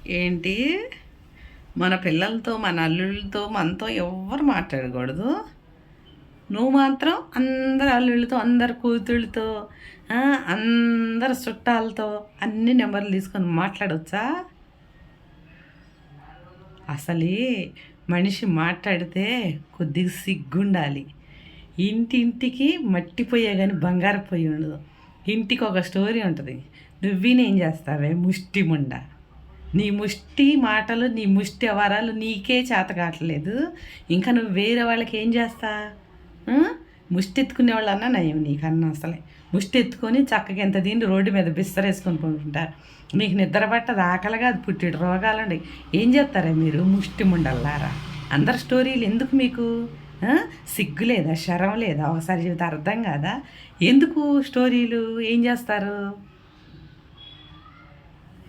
ఏంటి? మన పిల్లలతో, మన అల్లుళ్ళతో, మనతో ఎవ్వరు మాట్లాడకూడదు. నువ్వు మాత్రం అందరు అల్లుళ్ళతో, అందరు కూతుళ్ళతో, అందరు చుట్టాలతో అన్ని నెంబర్లు తీసుకొని మాట్లాడవచ్చా? అసలు మనిషి మాట్లాడితే కొద్దిగా సిగ్గుండాలి. ఇంటింటికి మట్టిపోయే కానీ బంగారు పొయ్యి ఉండదు. ఇంటికి ఒక స్టోరీ ఉంటుంది. నువ్వేం చేస్తావే ముష్టి ముండ? నీ ముష్టి మాటలు, నీ ముష్టి వ్యవహారాలు నీకే చేత కావట్లేదు. ఇంకా నువ్వు వేరే వాళ్ళకి ఏం చేస్తా? ముష్టి ఎత్తుకునే వాళ్ళన్నా నయం నీకన్నా. అసలే ముష్టి ఎత్తుకొని చక్కగా ఎంత దీన్ని రోడ్డు మీద బిస్తరేసుకొని పోతుంటారు. మీకు నిద్ర పట్టదు, ఆకలిగా అది పుట్టిడు రోగాలండి. ఏం చేస్తారా మీరు ముష్టి ముండల్లారా? అందరి స్టోరీలు ఎందుకు మీకు? సిగ్గు లేదా, శరం లేదా, ఒకసారి చెబితే అర్థం కాదా? ఎందుకు స్టోరీలు? ఏం చేస్తారు?